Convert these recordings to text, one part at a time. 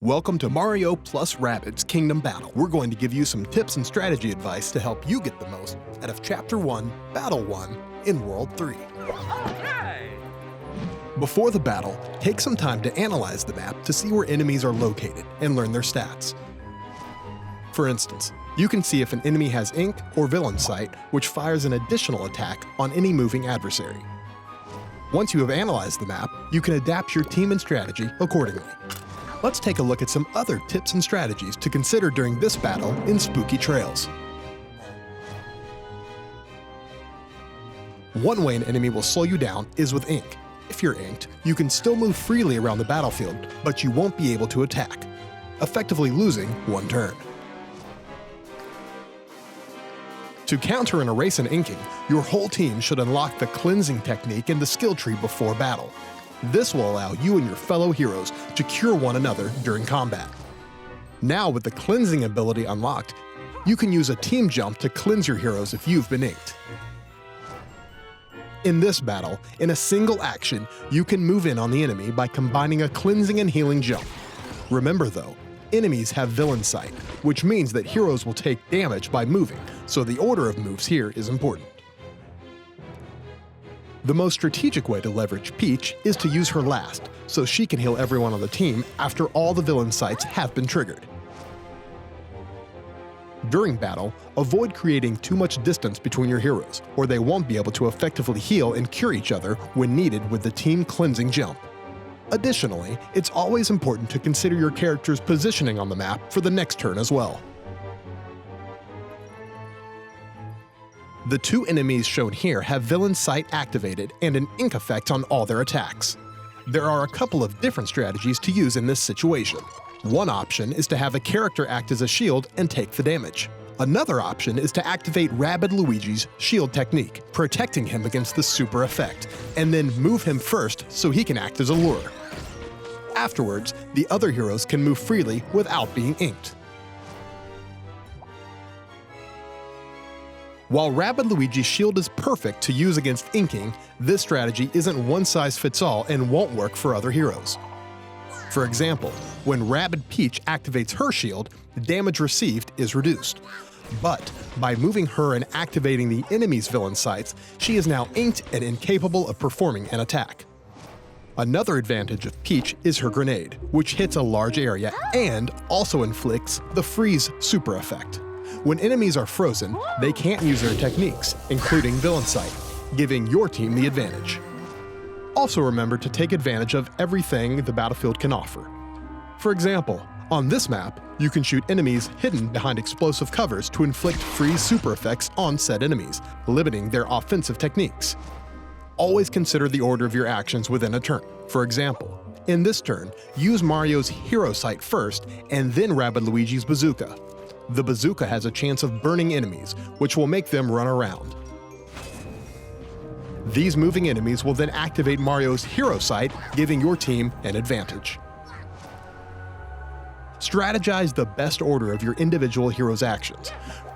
Welcome to Mario plus Rabbids Kingdom Battle. We're going to give you some tips and strategy advice to help you get the most out of Chapter 1, Battle 1 in World 3. Okay. Before the battle, take some time to analyze the map to see where enemies are located and learn their stats. For instance, you can see if an enemy has Ink or Villain Sight, which fires an additional attack on any moving adversary. Once you have analyzed the map, you can adapt your team and strategy accordingly. Let's take a look at some other tips and strategies to consider during this battle in Spooky Trails. One way an enemy will slow you down is with Ink. If you're inked, you can still move freely around the battlefield, but you won't be able to attack, effectively losing one turn. To counter and erase an inking, your whole team should unlock the cleansing technique in the skill tree before battle. This will allow you and your fellow heroes to cure one another during combat. Now with the cleansing ability unlocked, you can use a team jump to cleanse your heroes if you've been inked. In this battle, in a single action, you can move in on the enemy by combining a cleansing and healing jump. Remember though, enemies have Villain Sight, which means that heroes will take damage by moving, so the order of moves here is important. The most strategic way to leverage Peach is to use her last, so she can heal everyone on the team after all the Villain Sights have been triggered. During battle, avoid creating too much distance between your heroes, or they won't be able to effectively heal and cure each other when needed with the team cleansing jump. Additionally, it's always important to consider your character's positioning on the map for the next turn as well. The two enemies shown here have Villain Sight activated and an ink effect on all their attacks. There are a couple of different strategies to use in this situation. One option is to have a character act as a shield and take the damage. Another option is to activate Rabbid Luigi's shield technique, protecting him against the super effect, and then move him first so he can act as a lure. Afterwards, the other heroes can move freely without being inked. While Rabbid Luigi's shield is perfect to use against inking, this strategy isn't one size fits all and won't work for other heroes. For example, when Rabbid Peach activates her shield, the damage received is reduced. But by moving her and activating the enemy's Villain Sights, she is now inked and incapable of performing an attack. Another advantage of Peach is her grenade, which hits a large area and also inflicts the freeze super effect. When enemies are frozen, they can't use their techniques, including Villain Sight, giving your team the advantage. Also remember to take advantage of everything the battlefield can offer. For example, on this map, you can shoot enemies hidden behind explosive covers to inflict freeze super effects on said enemies, limiting their offensive techniques. Always consider the order of your actions within a turn. For example, in this turn, use Mario's Hero Sight first and then Rabbid Luigi's Bazooka. The bazooka has a chance of burning enemies, which will make them run around. These moving enemies will then activate Mario's Hero Sight, giving your team an advantage. Strategize the best order of your individual hero's actions.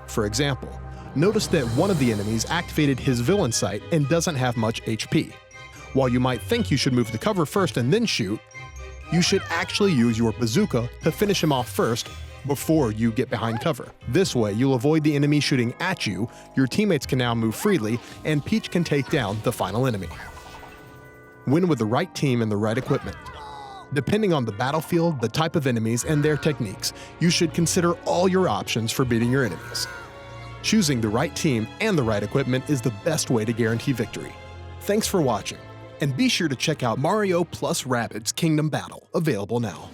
For example, notice that one of the enemies activated his Villain Sight and doesn't have much HP. While you might think you should move the cover first and then shoot, you should actually use your bazooka to finish him off first before you get behind cover. This way, you'll avoid the enemy shooting at you, your teammates can now move freely, and Peach can take down the final enemy. Win with the right team and the right equipment. Depending on the battlefield, the type of enemies, and their techniques, you should consider all your options for beating your enemies. Choosing the right team and the right equipment is the best way to guarantee victory. Thanks for watching, and be sure to check out Mario plus Rabbids Kingdom Battle, available now.